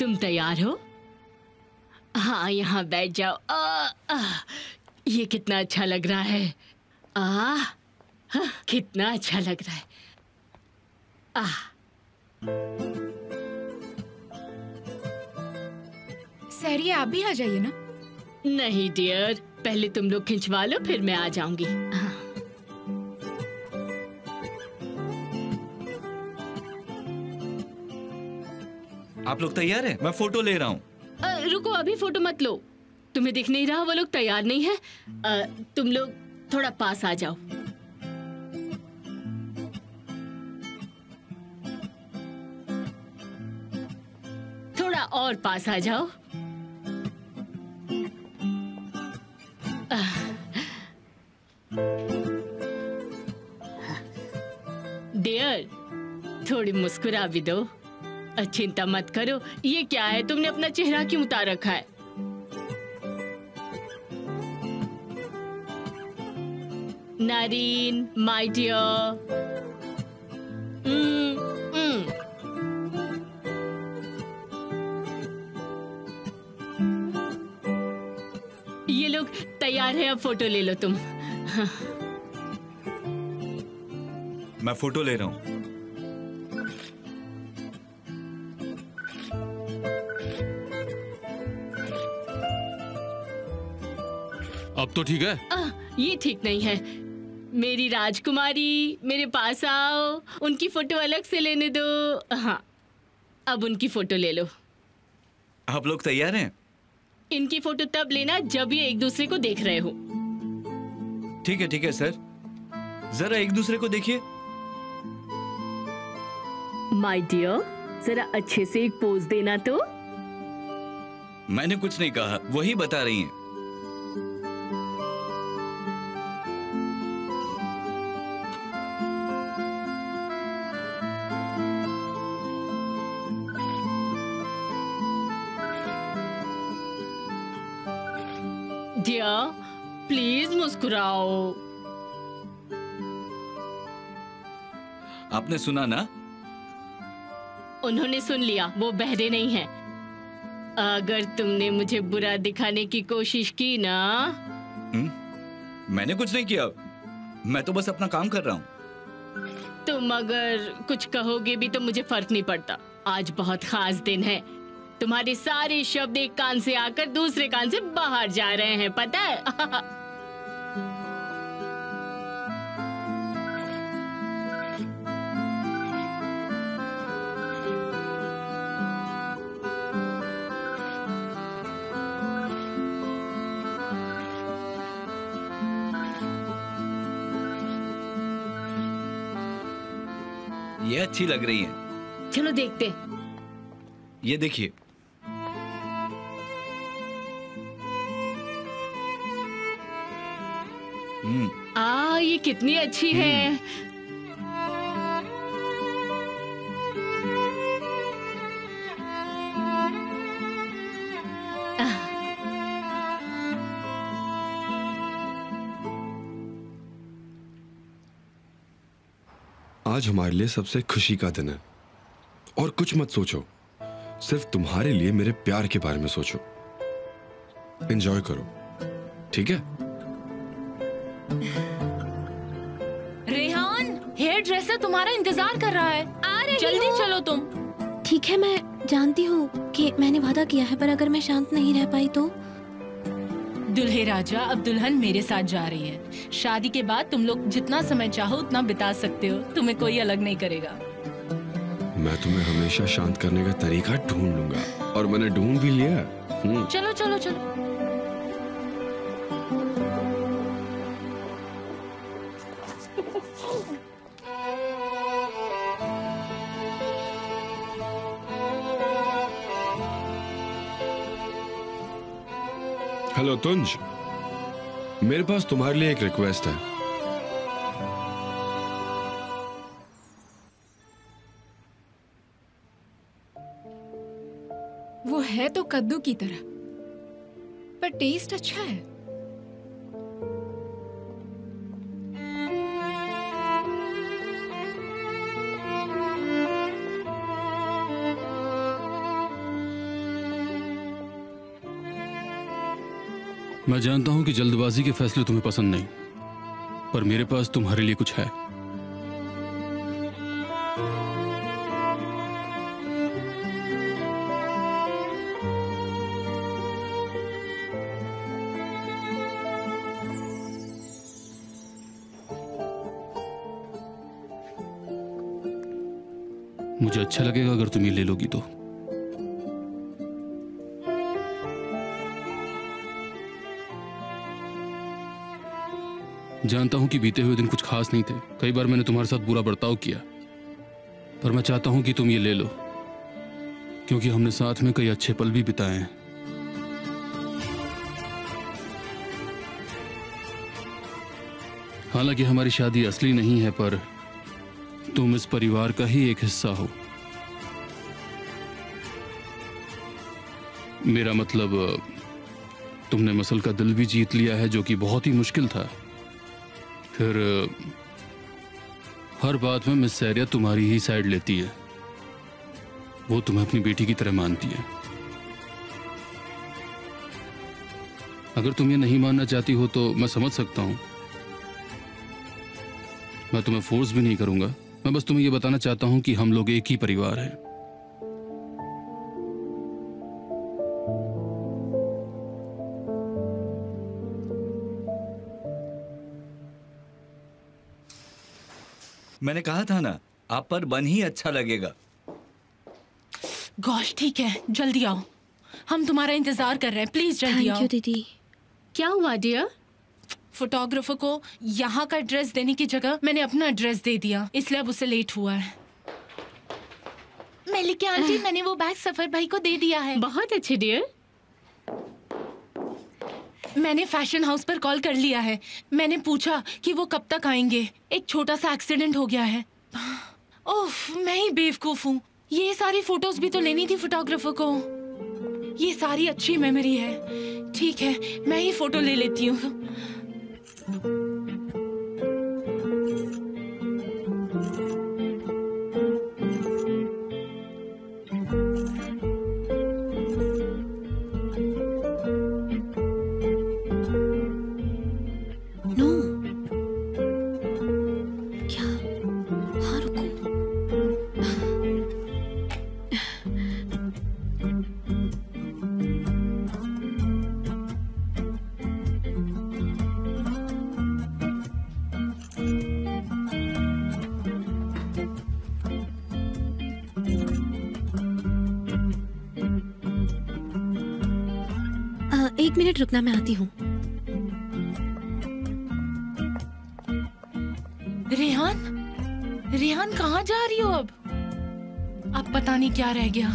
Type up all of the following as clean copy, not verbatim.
तुम तैयार हो? हाँ, यहाँ बैठ जाओ। ये कितना अच्छा लग रहा है। कितना अच्छा लग रहा है। सहरी, आप भी आ जाइए ना। नहीं डियर, पहले तुम लोग खिंचवा लो, फिर मैं आ जाऊंगी। आप लोग तैयार हैं? मैं फोटो ले रहा हूँ। रुको, अभी फोटो मत लो। तुम्हें दिख नहीं रहा वो लोग तैयार नहीं है? तुम लोग थोड़ा पास आ जाओ। थोड़ा और पास आ जाओ। डियर, थोड़ी मुस्कुरा भी दो। चिंता मत करो। ये क्या है, तुमने अपना चेहरा क्यों उतार रखा है? Narine, my dear. ये लोग तैयार है, अब फोटो ले लो तुम। मैं फोटो ले रहा हूँ। अब तो ठीक है? ये ठीक नहीं है। मेरी राजकुमारी, मेरे पास आओ। उनकी फोटो अलग से लेने दो। हाँ, अब उनकी फोटो ले लो। आप लोग तैयार हैं? इनकी फोटो तब लेना जब ये एक दूसरे को देख रहे हो। ठीक है सर। जरा एक दूसरे को देखिए। माय डियर, जरा अच्छे से एक पोज देना तो। मैंने कुछ नहीं कहा, वही बता रही हैं। डियर, प्लीज मुस्कुराओ। आपने सुना ना? उन्होंने सुन लिया, वो बहरे नहीं हैं। अगर तुमने मुझे बुरा दिखाने की कोशिश की ना। मैंने कुछ नहीं किया, मैं तो बस अपना काम कर रहा हूँ। तुम अगर कुछ कहोगे भी तो मुझे फर्क नहीं पड़ता। आज बहुत खास दिन है। तुम्हारे सारे शब्द एक कान से आकर दूसरे कान से बाहर जा रहे हैं, पता है? ये अच्छी लग रही है। चलो देखते। ये देखिए। ये कितनी अच्छी है। आज हमारे लिए सबसे खुशी का दिन है और कुछ मत सोचो, सिर्फ तुम्हारे लिए मेरे प्यार के बारे में सोचो। एंजॉय करो, ठीक है? रेहान, हेयर ड्रेसर तुम्हारा इंतजार कर रहा है। आ रही जल्दी हूँ। चलो तुम। ठीक है, मैं जानती हूँ कि मैंने वादा किया है, पर अगर मैं शांत नहीं रह पाई तो? दुल्हे राजा, अब दुल्हन मेरे साथ जा रही है। शादी के बाद तुम लोग जितना समय चाहो उतना बिता सकते हो, तुम्हें कोई अलग नहीं करेगा। मैं तुम्हें हमेशा शांत करने का तरीका ढूंढ लूंगा और मैंने ढूंढ भी लिया। चलो चलो चलो। हेलो तुंज, मेरे पास तुम्हारे लिए एक रिक्वेस्ट है। वो है तो कद्दू की तरह, पर टेस्ट अच्छा है। मैं जानता हूं कि जल्दबाजी के फैसले तुम्हें पसंद नहीं, पर मेरे पास तुम्हारे लिए कुछ है। मुझे अच्छा लगेगा अगर तुम ये ले लोगी तो। जानता हूं कि बीते हुए दिन कुछ खास नहीं थे, कई बार मैंने तुम्हारे साथ बुरा बर्ताव किया, पर मैं चाहता हूं कि तुम ये ले लो, क्योंकि हमने साथ में कई अच्छे पल भी बिताए हैं। हालांकि हमारी शादी असली नहीं है, पर तुम इस परिवार का ही एक हिस्सा हो। मेरा मतलब, तुमने मसल का दिल भी जीत लिया है, जो कि बहुत ही मुश्किल था। फिर हर बात में मिस सैरिया तुम्हारी ही साइड लेती है, वो तुम्हें अपनी बेटी की तरह मानती है। अगर तुम ये नहीं मानना चाहती हो तो मैं समझ सकता हूं, मैं तुम्हें फोर्स भी नहीं करूंगा। मैं बस तुम्हें ये बताना चाहता हूं कि हम लोग एक ही परिवार हैं। मैंने कहा था ना, आप पर बन ही अच्छा लगेगा। गॉश, ठीक है, जल्दी आओ, हम तुम्हारा इंतजार कर रहे हैं। प्लीज जल्दी थैंक आओ। यू दीदी। क्या हुआ डियर? फोटोग्राफर को यहाँ का एड्रेस देने की जगह मैंने अपना एड्रेस दे दिया, इसलिए अब उसे लेट हुआ है। मलिका आंटी, मैंने वो बैग सफर भाई को दे दिया है। बहुत अच्छे डियर। मैंने फैशन हाउस पर कॉल कर लिया है। मैंने पूछा कि वो कब तक आएंगे। एक छोटा सा एक्सीडेंट हो गया है। ओफ, मैं ही बेवकूफ हूँ। ये सारी फोटोज भी तो लेनी थी फोटोग्राफर को। ये सारी अच्छी मेमोरी है। ठीक है, मैं ही फोटो ले लेती हूँ। नो, क्या? हाँ, रुको। एक मिनट रुकना, मैं आती हूँ। रेहान, रेहान कहाँ जा रही हो अब? अब पता नहीं क्या रह गया।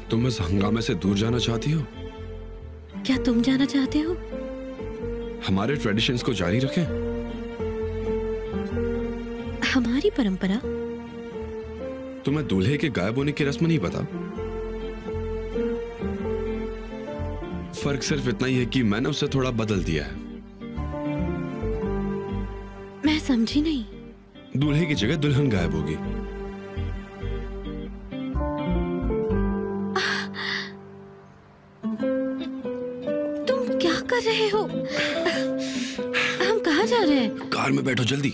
तुम इस हंगामे से दूर जाना चाहती हो? क्या तुम जाना चाहते हो? हमारे ट्रेडिशंस को जारी रखें। हमारी परंपरा? तुम्हें दूल्हे के गायब होने की रस्म नहीं पता? फर्क सिर्फ इतना ही है कि मैंने उसे थोड़ा बदल दिया है। मैं समझी नहीं। दूल्हे की जगह दुल्हन गायब होगी। तुम क्या कर रहे हो? हम कहाँ जा रहे हैं? कार में बैठो जल्दी।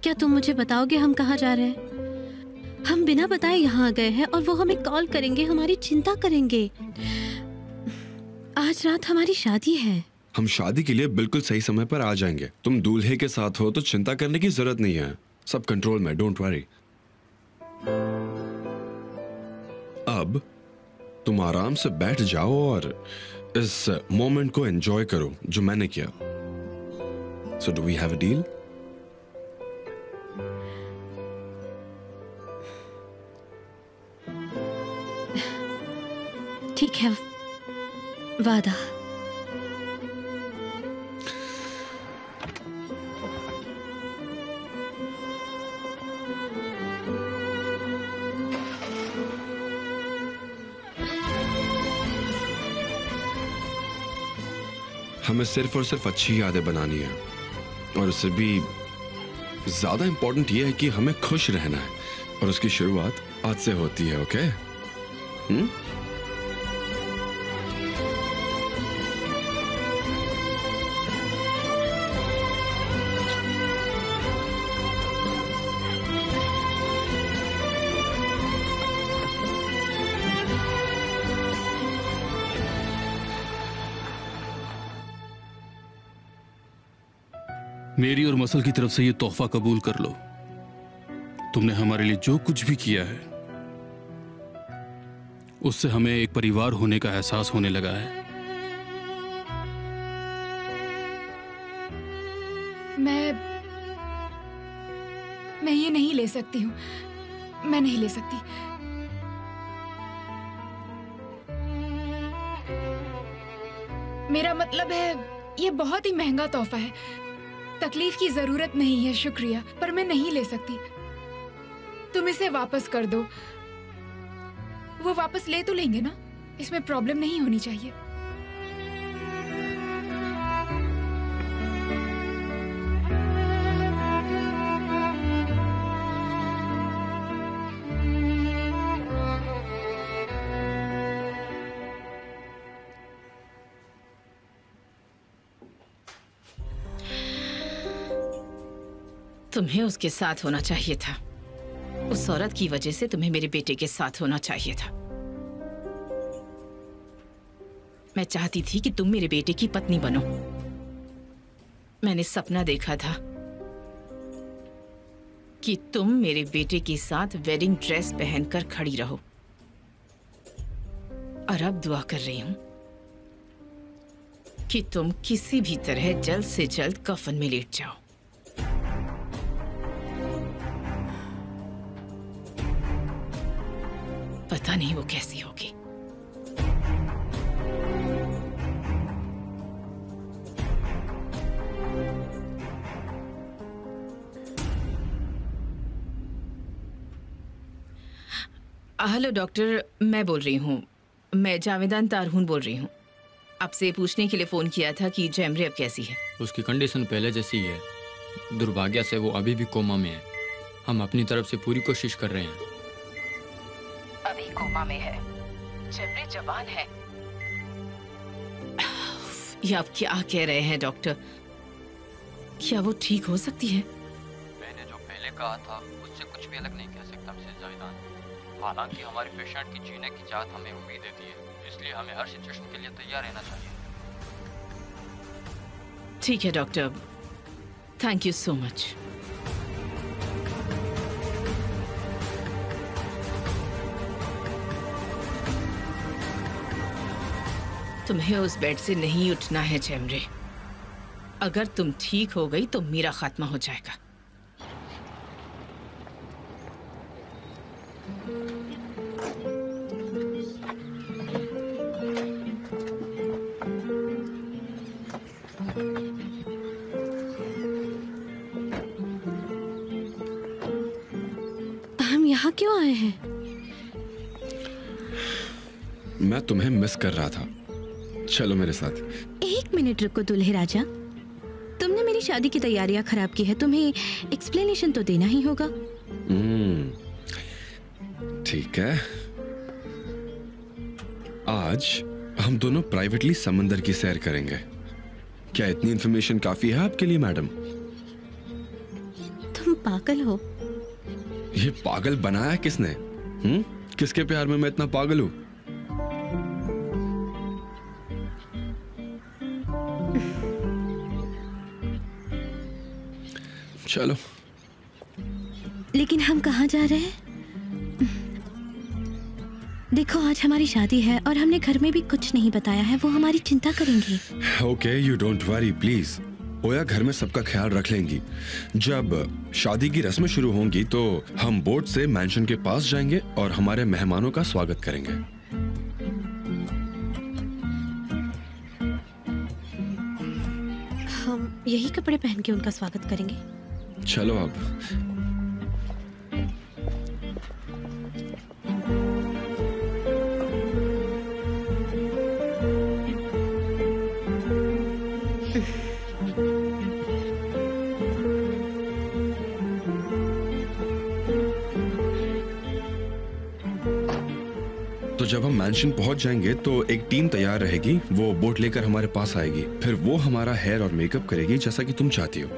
क्या तुम मुझे बताओगे हम कहाँ जा रहे हैं? हम बिना बताए यहाँ आ गए हैं और वो हमें कॉल करेंगे, हमारी चिंता करेंगे। आज रात हमारी शादी है। हम शादी के लिए बिल्कुल सही समय पर आ जाएंगे। तुम दूल्हे के साथ हो तो चिंता करने की जरूरत नहीं है। सब कंट्रोल में, डोंट वरी। अब तुम आराम से बैठ जाओ और इस मोमेंट को एंजॉय करो जो मैंने किया। So do we have a deal? ठीक है, वादा। हमें सिर्फ और सिर्फ अच्छी यादें बनानी है, और उससे भी ज्यादा इंपॉर्टेंट ये है कि हमें खुश रहना है, और उसकी शुरुआत आज से होती है। ओके? मेरी और मसल की तरफ से ये तोहफा कबूल कर लो। तुमने हमारे लिए जो कुछ भी किया है उससे हमें एक परिवार होने का एहसास होने लगा है। मैं ये नहीं ले सकती हूँ, मैं नहीं ले सकती। मेरा मतलब है ये बहुत ही महंगा तोहफा है। तकलीफ की जरूरत नहीं है, शुक्रिया, पर मैं नहीं ले सकती। तुम इसे वापस कर दो। वो वापस ले तो लेंगे ना? इसमें प्रॉब्लम नहीं होनी चाहिए। तुम्हें उसके साथ होना चाहिए था। उस औरत की वजह से तुम्हें मेरे बेटे के साथ होना चाहिए था। मैं चाहती थी कि तुम मेरे बेटे की पत्नी बनो। मैंने सपना देखा था कि तुम मेरे बेटे के साथ वेडिंग ड्रेस पहनकर खड़ी रहो, और अब दुआ कर रही हूं कि तुम किसी भी तरह जल्द से जल्द कफन में लेट जाओ। पता नहीं वो कैसी होगी। हेलो डॉक्टर, मैं बोल रही हूँ। मैं जावेदान तारहुन बोल रही हूँ। आपसे पूछने के लिए फोन किया था कि जैमरे अब कैसी है। उसकी कंडीशन पहले जैसी ही है। दुर्भाग्य से वो अभी भी कोमा में है। हम अपनी तरफ से पूरी कोशिश कर रहे हैं। अभी कोमा में है। जैमरे जवान है। ये आप क्या कह रहे हैं डॉक्टर? क्या वो ठीक हो सकती है? मैंने जो पहले कहा था उससे कुछ भी अलग नहीं कह सकता मिसेस जावेदान। हालांकि हमारे पेशेंट की जीने की चाहत हमें उम्मीद देती है, इसलिए हमें हर सिचुएशन के लिए तैयार रहना चाहिए। ठीक है doctor, thank you so much. तुम्हें उस बेड से नहीं उठना है जैमरे। अगर तुम ठीक हो गई तो मेरा खात्मा हो जाएगा। हम यहाँ क्यों आए हैं? मैं तुम्हें मिस कर रहा था। चलो मेरे साथ। एक मिनट रुको दुल्हे राजा, तुमने मेरी शादी की तैयारियां खराब की है, तुम्हें एक्सप्लेनेशन तो देना ही होगा। ठीक है, आज हम दोनों प्राइवेटली समंदर की सैर करेंगे। क्या इतनी इंफॉर्मेशन काफी है आपके लिए मैडम? तुम पागल हो। ये पागल बनाया किसने? किसके प्यार में मैं इतना पागल हूं? चलो। लेकिन हम कहाँ जा रहे हैं? देखो, आज हमारी शादी है और हमने घर में भी कुछ नहीं बताया है। वो हमारी चिंता करेंगे। Okay, you don't worry please. ओया घर में सबका ख्याल रख लेंगी। जब शादी की रस्में शुरू होंगी तो हम बोट से मैंशन के पास जाएंगे और हमारे मेहमानों का स्वागत करेंगे। हम यही कपड़े पहन के उनका स्वागत करेंगे। चलो अब। तो जब हम मैंशन पहुंच जाएंगे तो एक टीम तैयार रहेगी, वो बोट लेकर हमारे पास आएगी, फिर वो हमारा हेयर और मेकअप करेगी जैसा कि तुम चाहती हो।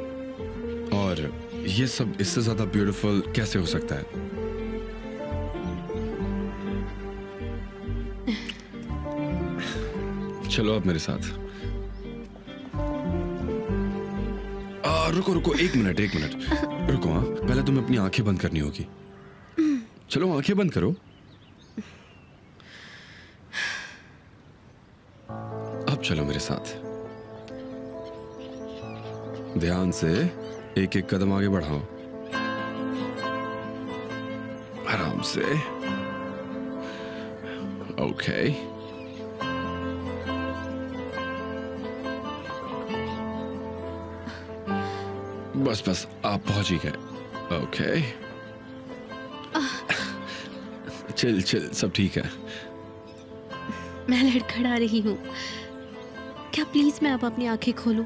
और ये सब इससे ज्यादा ब्यूटीफुल कैसे हो सकता है? चलो अब मेरे साथ। रुको रुको, एक मिनट रुको। हाँ, पहले तुम्हें अपनी आंखें बंद करनी होगी। चलो आंखें बंद करो। अब चलो मेरे साथ, ध्यान से एक एक कदम आगे बढ़ाओ, आराम से। ओके, बस आप पहुंच ही गए। ओके, चिल सब ठीक है। मैं लड़खड़ा रही हूँ, क्या प्लीज मैं अब अपनी आंखें खोलूं?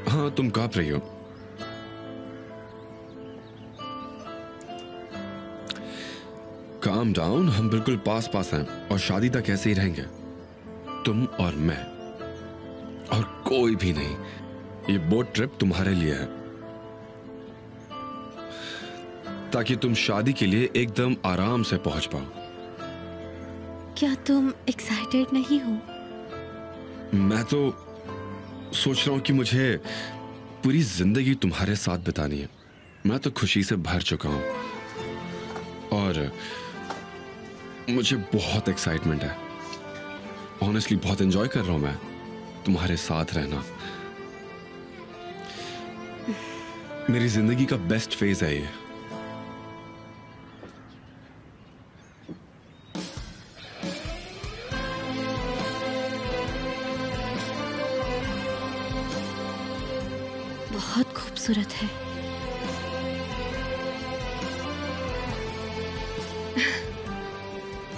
हाँ, तुम कांप रही हो। काम डाउन, हम बिल्कुल पास हैं और शादी तक ऐसे ही रहेंगे, तुम और मैं, और कोई भी नहीं। ये बोट ट्रिप तुम्हारे लिए है, ताकि तुम शादी के लिए एकदम आराम से पहुंच पाओ। क्या तुम एक्साइटेड नहीं हो? मैं तो सोच रहा हूं कि मुझे पूरी जिंदगी तुम्हारे साथ बितानी है। मैं तो खुशी से भर चुका हूं और मुझे बहुत एक्साइटमेंट है। ऑनेस्टली बहुत एंजॉय कर रहा हूं मैं तुम्हारे साथ रहना। मेरी जिंदगी का बेस्ट फेज है ये। बहुत खूबसूरत है।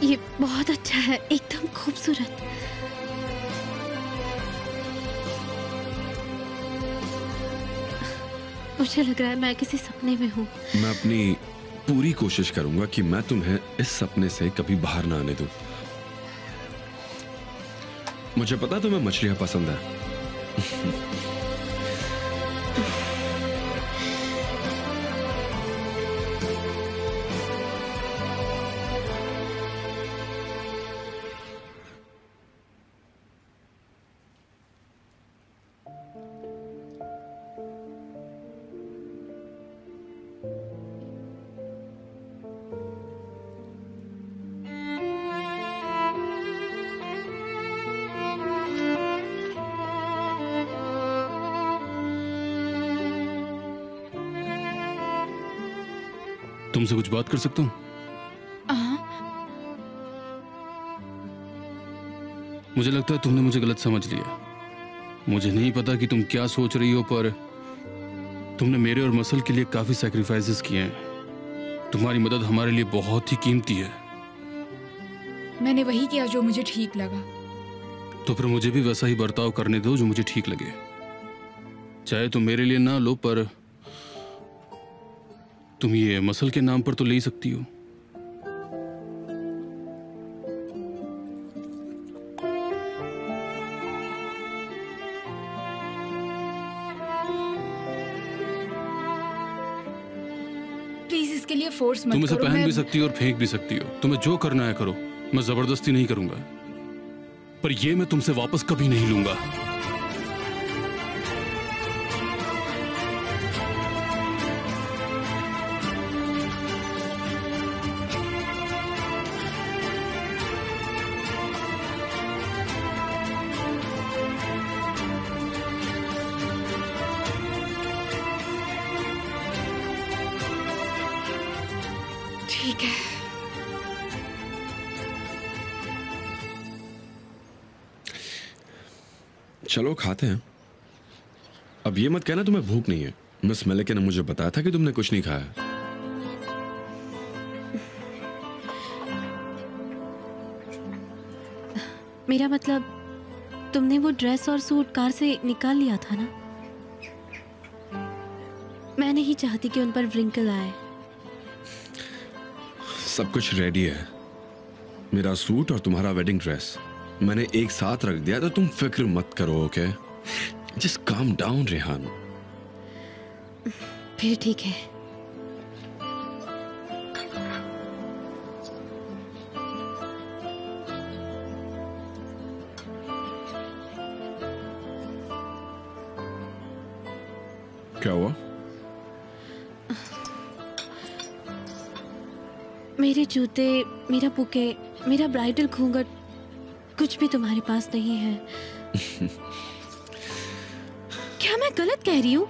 ये बहुत अच्छा है, एकदम खूबसूरत। मुझे लग रहा है मैं किसी सपने में हूँ। मैं अपनी पूरी कोशिश करूंगा कि मैं तुम्हें इस सपने से कभी बाहर ना आने दूं। मुझे पता है तुम्हें मछलियां पसंद है। तुमसे कुछ बात कर सकता हूँ? मुझे लगता है तुमने मुझे गलत समझ लिया। मुझे नहीं पता कि तुम क्या सोच रही हो, पर तुमने मेरे और मसल के लिए काफी सैक्रिफाइसेस किए हैं। तुम्हारी मदद हमारे लिए बहुत ही कीमती है। मैंने वही किया जो मुझे ठीक लगा। तो फिर मुझे भी वैसा ही बर्ताव करने दो जो मुझे ठीक लगे। चाहे तुम मेरे लिए ना लो, पर तुम ये मसल के नाम पर तो ले ही सकती हो। प्लीज इसके लिए फोर्स मत तुम इसे करो। पहन भी सकती हो और फेंक भी सकती हो। तुम्हें जो करना है करो, मैं जबरदस्ती नहीं करूंगा। पर ये मैं तुमसे वापस कभी नहीं लूंगा। ठीक है। चलो खाते हैं। अब ये मत कहना तुम्हें भूख नहीं है। मिस मलिक ने मुझे बताया था कि तुमने कुछ नहीं खाया। मेरा मतलब, तुमने वो ड्रेस और सूट कार से निकाल लिया था ना? मैं नहीं चाहती कि उन पर व्रिंकल आए। सब कुछ रेडी है। मेरा सूट और तुम्हारा वेडिंग ड्रेस मैंने एक साथ रख दिया, तो तुम फिक्र मत करो, okay? Just calm down Rehan. फिर ठीक है। क्या हुआ? मेरे जूते, मेरा बुके, मेरा ब्राइडल घूंघट, कुछ भी तुम्हारे पास नहीं है। क्या मैं गलत कह रही हूँ?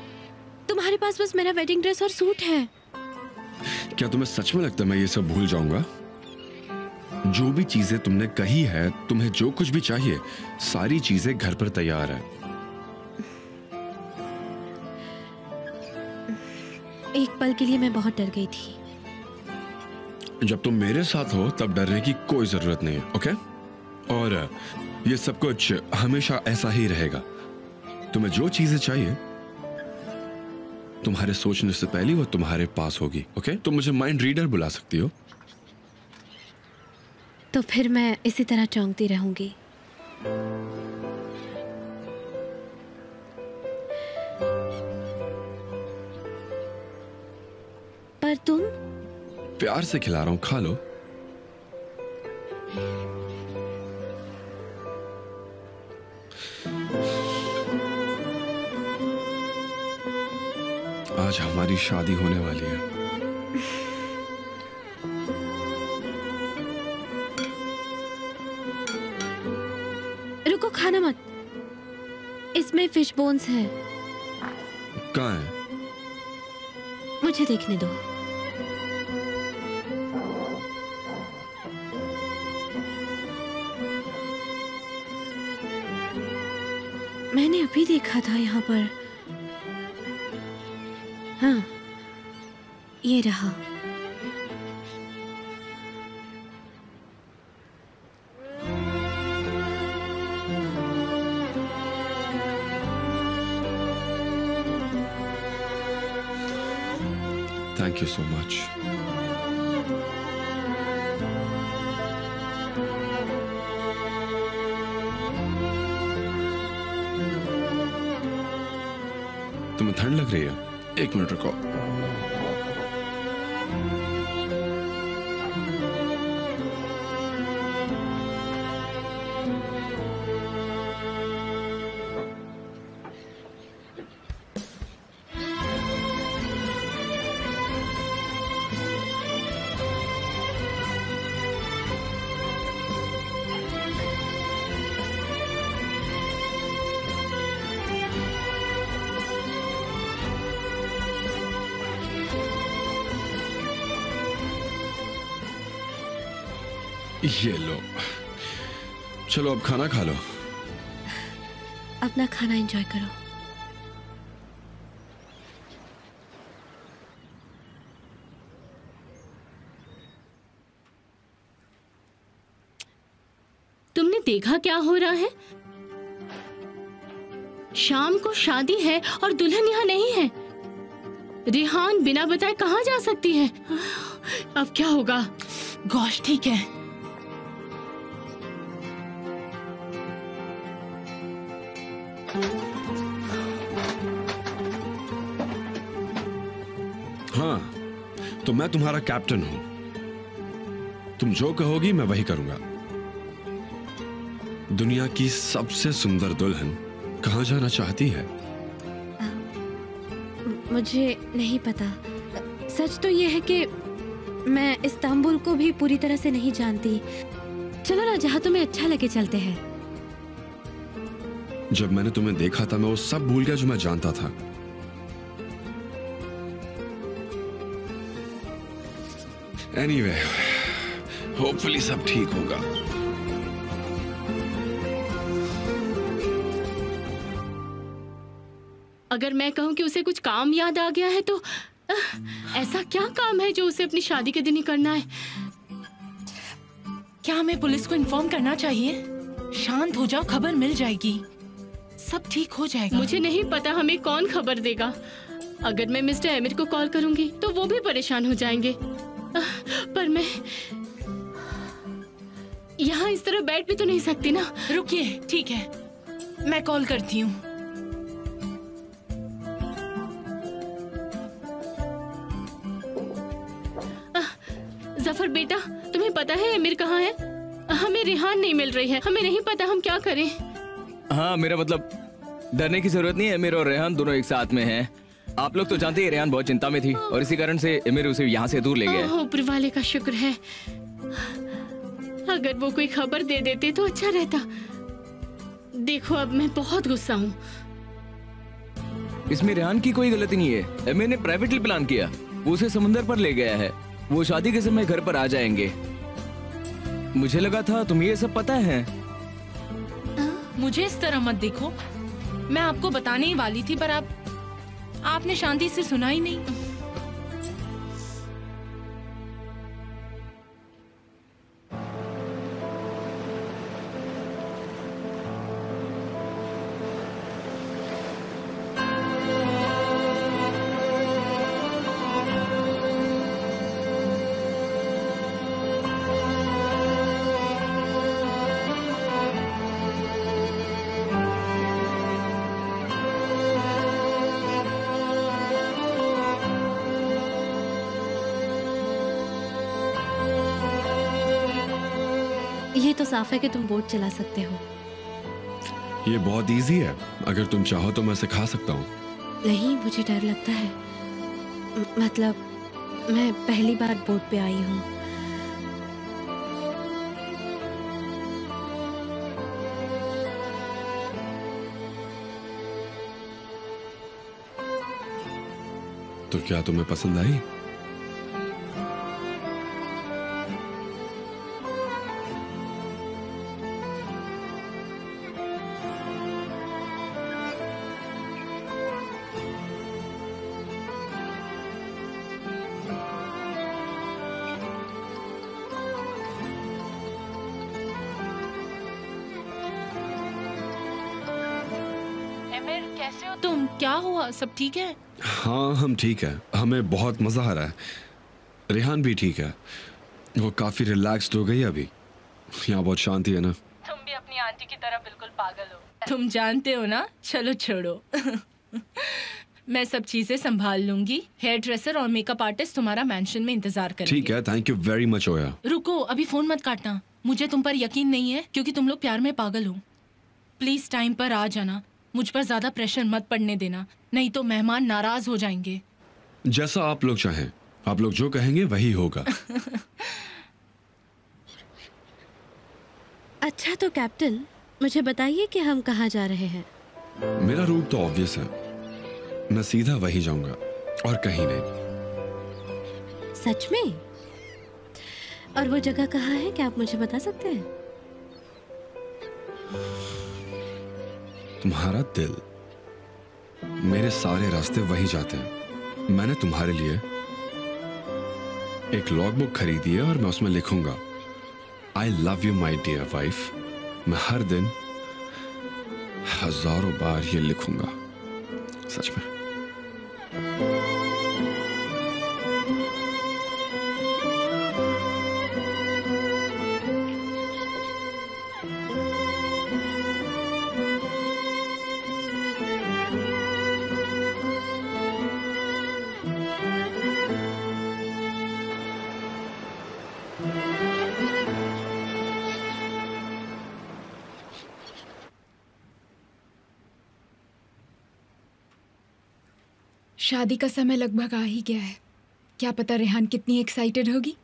तुम्हारे पास बस मेरा वेडिंग ड्रेस और सूट है। क्या तुम्हें सच में लगता है मैं ये सब भूल जाऊंगा? जो भी चीजें तुमने कही है, तुम्हें जो कुछ भी चाहिए, सारी चीजें घर पर तैयार है। एक पल के लिए मैं बहुत डर गई थी। जब तुम मेरे साथ हो तब डरने की कोई जरूरत नहीं है, ओके? और ये सब कुछ हमेशा ऐसा ही रहेगा। तुम्हें जो चीजें चाहिए तुम्हारे सोचने से पहले वो तुम्हारे पास होगी, ओके? तुम मुझे माइंड रीडर बुला सकती हो। तो फिर मैं इसी तरह चौंकती रहूंगी। पर तुम? प्यार से खिला रहा हूं, खा लो। आज हमारी शादी होने वाली है। रुको, खाना मत। इसमें फिश बोन्स हैं। कहाँ है? मुझे देखने दो। मैंने अभी देखा था यहाँ पर। हाँ, ये रहा। Thank you so much. तुम्हें ठंड लग रही है? एक मिनट रुको। ये लो, चलो अब खाना खा लो। अपना खाना एंजॉय करो। तुमने देखा क्या हो रहा है? शाम को शादी है और दुल्हन यहाँ नहीं है। रेहान बिना बताए कहाँ जा सकती है? अब क्या होगा? गॉश, ठीक है। हाँ, तो मैं तुम्हारा कैप्टन हूं। तुम जो कहोगी मैं वही करूंगा। दुनिया की सबसे सुंदर दुल्हन कहाँ जाना चाहती है? मुझे नहीं पता। सच तो ये है कि मैं इस्तांबुल को भी पूरी तरह से नहीं जानती। चलो ना, जहाँ तुम्हें अच्छा लगे चलते हैं। जब मैंने तुम्हें देखा था मैं वो सब भूल गया जो मैं जानता था। एनीवे, होपफुली सब ठीक होगा। अगर मैं कहूँ कि उसे कुछ काम याद आ गया है तो ऐसा क्या काम है जो उसे अपनी शादी के दिन ही करना है? क्या हमें पुलिस को इन्फॉर्म करना चाहिए? शांत हो जाओ, खबर मिल जाएगी, सब ठीक हो जाएगा। मुझे नहीं पता हमें कौन खबर देगा। अगर मैं मिस्टर एमिर को कॉल करूंगी तो वो भी परेशान हो जाएंगे। पर यहाँ इस तरह बैठ भी तो नहीं सकती ना। रुकिए, ठीक है, मैं कॉल करती हूँ। जफर बेटा, तुम्हें पता है अमीर कहाँ है? हमें रेहान नहीं मिल रही है, हमें नहीं पता हम क्या करें। हाँ, मेरा मतलब डरने की जरूरत नहीं है, अमीर और रेहान दोनों एक साथ में हैं। आप लोग तो जानते हैं रेहान बहुत चिंता में थी और इसी कारण से अमीर उसे यहाँ से दूर ले गया। ऊपर वाले का शुक्र है। अगर वो कोई खबर दे देते तो अच्छा रहता। देखो अब मैं बहुत गुस्सा हूँ। इसमें रेहान की कोई गलती नहीं है, अमीर ने प्राइवेटली प्लान किया। वो उसे समुंदर पर ले गया है। वो शादी के समय घर पर आ जाएंगे। मुझे लगा था तुम्हें ये सब पता है। मुझे इस तरह मत देखो, मैं आपको बताने ही वाली थी पर आपने शांति से सुना ही नहीं। ये तो साफ है कि तुम बोट चला सकते हो। ये बहुत इजी है, अगर तुम चाहो तो मैं सिखा सकता हूँ। नहीं, मुझे डर लगता है। मतलब मैं पहली बार बोट पे आई हूँ। तो क्या तुम्हें पसंद आई? कैसे हो तुम? क्या हुआ? सब ठीक है? हाँ, हम ठीक है। हमें बहुत मजा आ रहा है। रेहान भी ठीक है, वो काफी रिलैक्स्ड हो गई अभी। यहाँ बहुत शांति है ना। तुम भी अपनी आंटी की तरह बिल्कुल पागल हो। तुम जानते हो ना। चलो छोड़ो। मैं सब चीजें संभाल लूंगी। हेयर ड्रेसर और मेकअप आर्टिस्ट तुम्हारा मेंशन में इंतजार करेंगे। ठीक है, थैंक यू वेरी मच ओया। रुको, अभी फोन मत काटना। मुझे तुम पर यकीन नहीं है क्योंकि तुम लोग प्यार में पागल हो। प्लीज टाइम पर आ जाना। मुझ पर ज्यादा प्रेशर मत पड़ने देना, नहीं तो मेहमान नाराज हो जाएंगे। जैसा आप लोग चाहें, आप लोग जो कहेंगे वही होगा। अच्छा तो कैप्टन, मुझे बताइए कि हम कहाँ जा रहे हैं। मेरा रूट तो ऑब्वियस है, मैं सीधा वही जाऊंगा और कहीं नहीं। सच में? और वो जगह कहाँ है, क्या आप मुझे बता सकते हैं? तुम्हारा दिल, मेरे सारे रास्ते वही जाते हैं। मैंने तुम्हारे लिए एक लॉग बुक खरीदी है और मैं उसमें लिखूंगा I love you my dear wife. मैं हर दिन हजारों बार ये लिखूंगा। सच में। शादी का समय लगभग आ ही गया है। क्या पता रेहान कितनी एक्साइटेड होगी।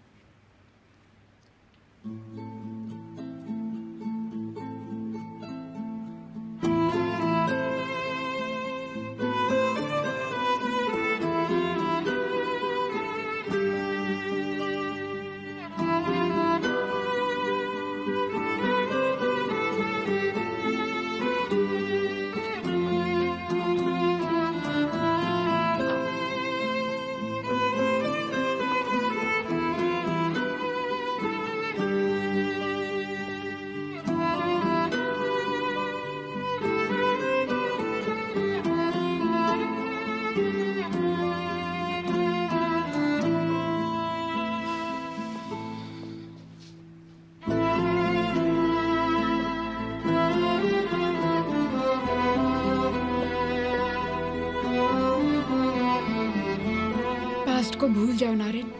जाओ नारिन,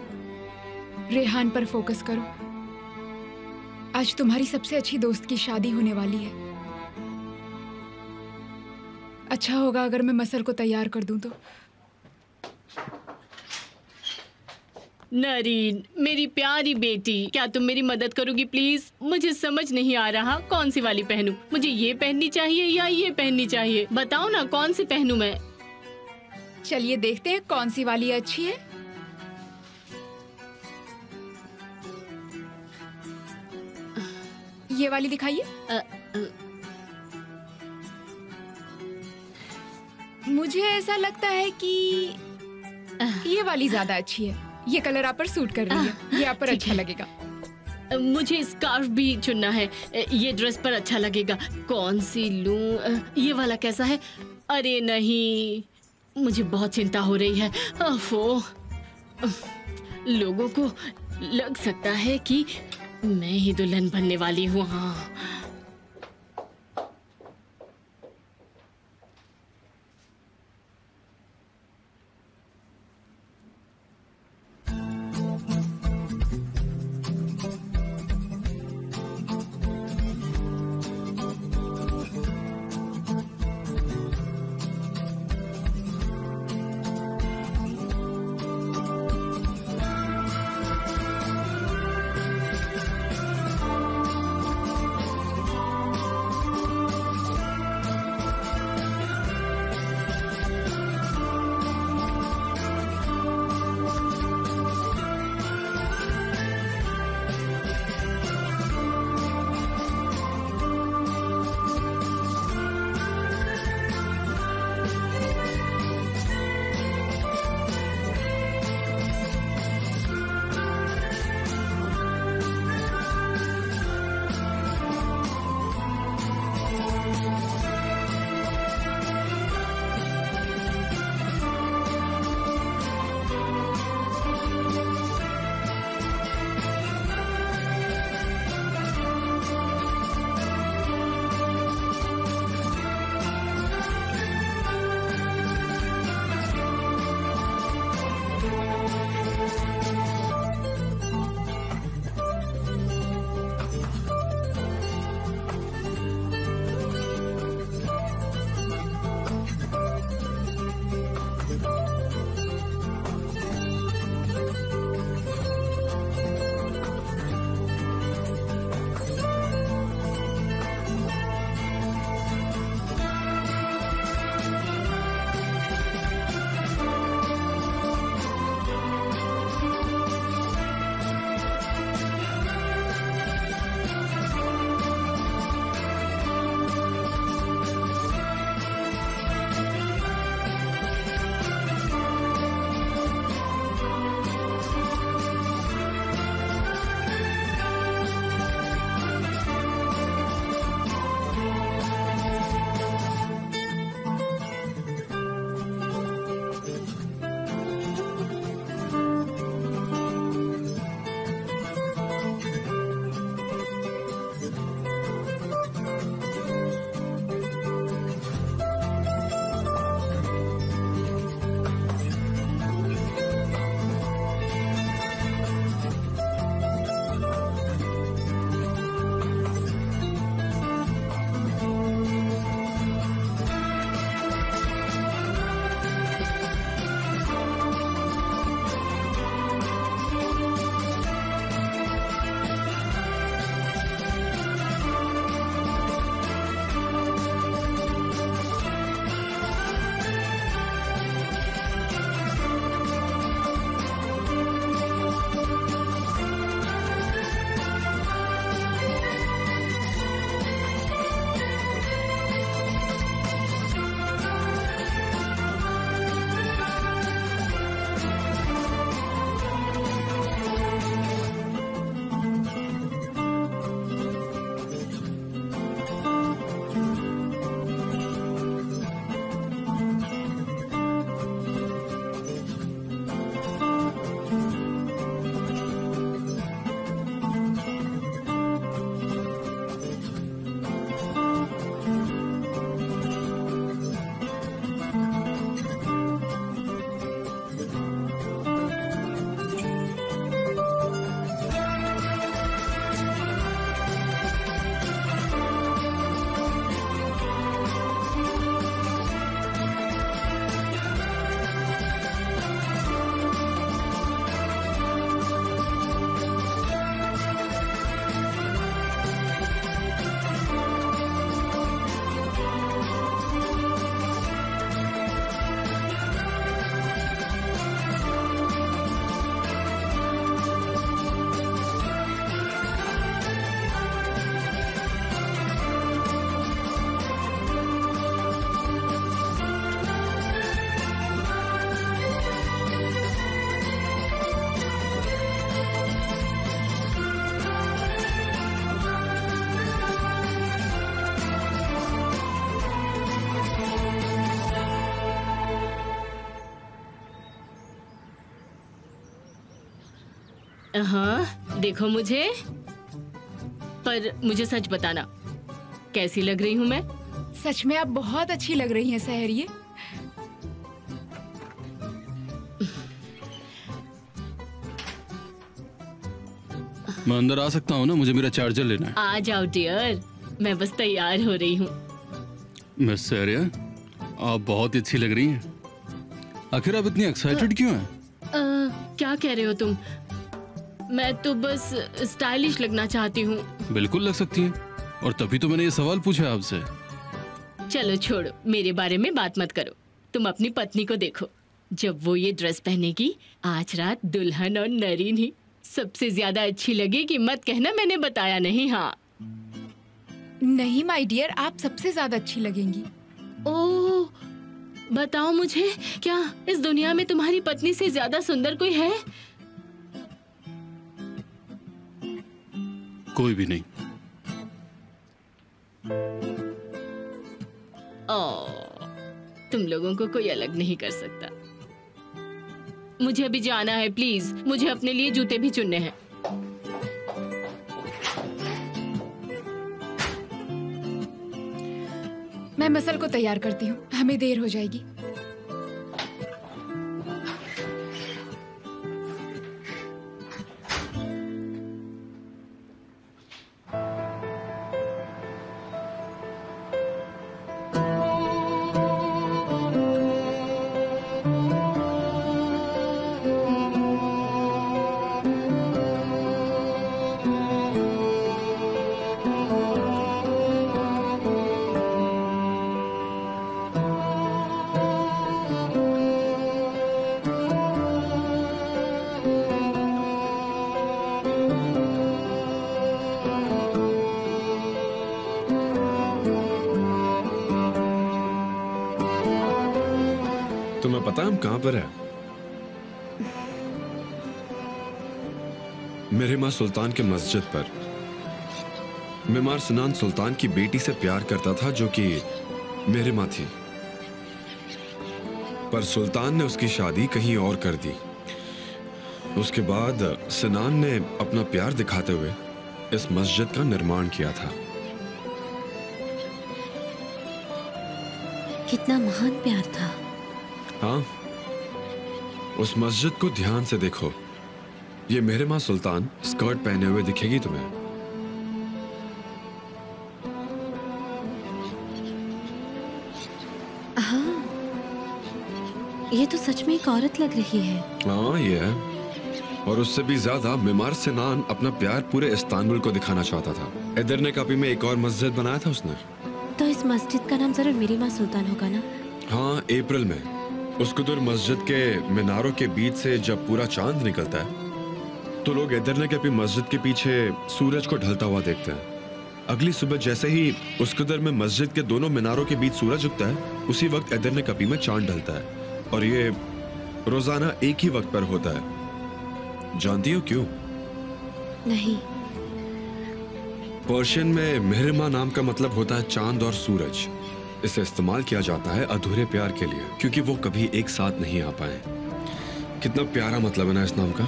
रेहान पर फोकस करो। आज तुम्हारी सबसे अच्छी दोस्त की शादी होने वाली है। अच्छा होगा अगर मैं मसल को तैयार कर दूं तो। नरीन, मेरी प्यारी बेटी, क्या तुम मेरी मदद करोगी प्लीज? मुझे समझ नहीं आ रहा कौन सी वाली पहनूं। मुझे ये पहननी चाहिए या ये पहननी चाहिए? बताओ ना कौन सी पहनूं मैं? चलिए देखते हैं कौन सी वाली अच्छी है। ये वाली दिखाइए। मुझे ऐसा लगता है कि ये वाली ज्यादा अच्छी है। ये कलर आप पर सूट कर रही है। ये आप पर अच्छा लगेगा। मुझे स्कार्फ भी चुनना है। ये ड्रेस पर अच्छा लगेगा। कौन सी लूं? ये वाला कैसा है? अरे नहीं, मुझे बहुत चिंता हो रही है। ओफो, लोगों को लग सकता है कि मैं ही दुल्हन बनने वाली हूँ। हाँ, हाँ, देखो मुझे, पर मुझे सच बताना, कैसी लग रही हूँ मैं? सच में आप बहुत अच्छी लग रही हैं सहरिये। मैं अंदर आ सकता हूँ ना? मुझे मेरा चार्जर लेना है। आ जाओ डियर, मैं बस तैयार हो रही हूँ। मिस सहरिया, आप बहुत ही अच्छी लग रही हैं। आखिर आप इतनी एक्साइटेड क्यों हैं? क्या कह रहे हो तुम? मैं तो बस स्टाइलिश लगना चाहती हूँ। बिल्कुल लग सकती हैं, और तभी तो मैंने ये सवाल पूछा आपसे। चलो छोड़ो, मेरे बारे में बात मत करो। तुम अपनी पत्नी को देखो, जब वो ये ड्रेस पहनेगी, आज रात दुल्हन और नरीन ही सबसे ज्यादा अच्छी लगेगी। मत कहना मैंने बताया नहीं। हाँ नहीं माय डियर, आप सबसे ज्यादा अच्छी लगेंगी। ओह, बताओ मुझे, क्या इस दुनिया में तुम्हारी पत्नी से ज्यादा सुंदर कोई है? कोई भी नहीं। तुम लोगों को कोई अलग नहीं कर सकता। मुझे अभी जाना है, प्लीज। मुझे अपने लिए जूते भी चुनने हैं। मैं मसल को तैयार करती हूँ, हमें देर हो जाएगी। तुम्हें पता है हम कहां पर है? मेरे माँ सुल्तान के मस्जिद पर। मेमार सिनान सुल्तान की बेटी से प्यार करता था, जो कि मेरे माँ थी। पर सुल्तान ने उसकी शादी कहीं और कर दी। उसके बाद सिनान ने अपना प्यार दिखाते हुए इस मस्जिद का निर्माण किया था। कितना महान प्यार था। हाँ, उस मस्जिद को ध्यान से देखो। ये मेरे माँ सुल्तान स्कर्ट पहने हुए दिखेगी तुम्हें। हाँ, ये तो सच में एक औरत लग रही है। हाँ, ये है। और उससे भी ज्यादा मेमार सिनान अपना प्यार पूरे इस्तांबुल को दिखाना चाहता था। एदरने कापी में एक और मस्जिद बनाया था उसने। तो इस मस्जिद का नाम जरूर मेरी माँ सुल्तान होगा ना? हाँ, अप्रैल में उसकुदुर मस्जिद के मीनारों के बीच से जब पूरा चांद निकलता है, तो लोग एदरने कापी मस्जिद के पीछे सूरज को ढलता हुआ देखते हैं। अगली सुबह जैसे ही उसकुदुर में मस्जिद के दोनों मीनारों के बीच सूरज उगता है, उसी वक्त एदरने कापी में चांद ढलता है। और ये रोजाना एक ही वक्त पर होता है। जानती हो क्यों? नहीं। पर्शियन में मेहरमा नाम का मतलब होता है चांद और सूरज। इसे इस्तेमाल किया जाता है अधूरे प्यार के लिए, क्योंकि वो कभी एक साथ नहीं आ पाए। कितना प्यारा मतलब है ना इस नाम का।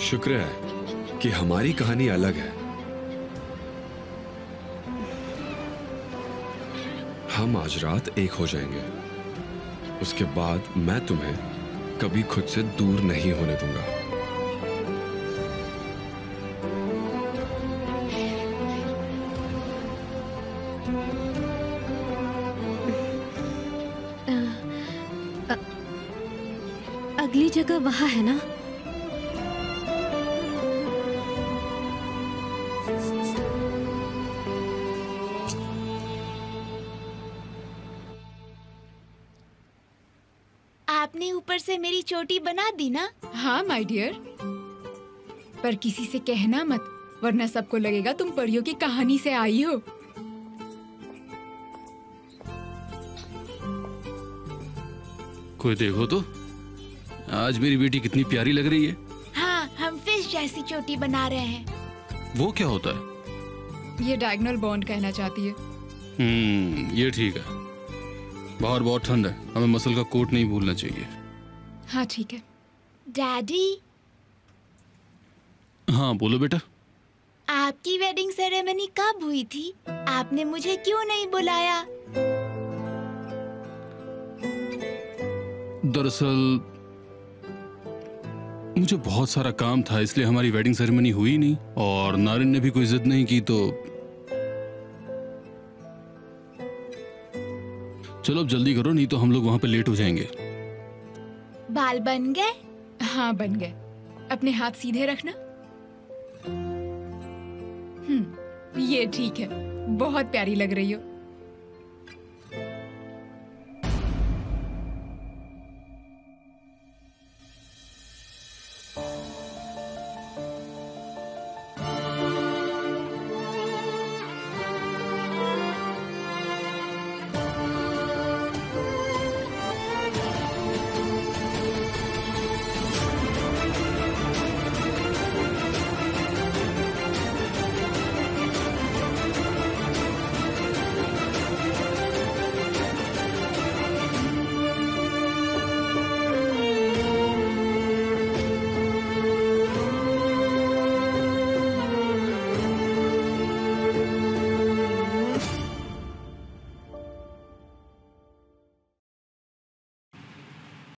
शुक्र है कि हमारी कहानी अलग है। हम आज रात एक हो जाएंगे। उसके बाद मैं तुम्हें कभी खुद से दूर नहीं होने दूंगा। अगली जगह वहाँ है ना? आपने ऊपर से मेरी चोटी बना दी ना? हाँ माय डियर, पर किसी से कहना मत, वरना सबको लगेगा तुम परियों की कहानी से आई हो। कोई देखो तो, आज मेरी बेटी कितनी प्यारी लग रही है। हाँ, हम फिश जैसी चोटी बना रहे हैं। वो क्या होता है? ये डायगोनल बॉन्ड कहना चाहती है। ये ठीक है। बाहर बहुत ठंड है, हमें मसल का कोट नहीं भूलना चाहिए। हाँ ठीक है। डैडी, हाँ बोलो बेटा। आपकी वेडिंग सेरेमनी कब हुई थी? आपने मुझे क्यों नहीं बुलाया? दरअसल मुझे बहुत सारा काम था, इसलिए हमारी वेडिंग सेरेमनी हुई नहीं, और नारिन ने भी कोई जिद नहीं की, तो चलो अब जल्दी करो, नहीं तो हम लोग वहां पे लेट हो जाएंगे। बाल बन गए? हाँ बन गए। अपने हाथ सीधे रखना। ये ठीक है, बहुत प्यारी लग रही हो।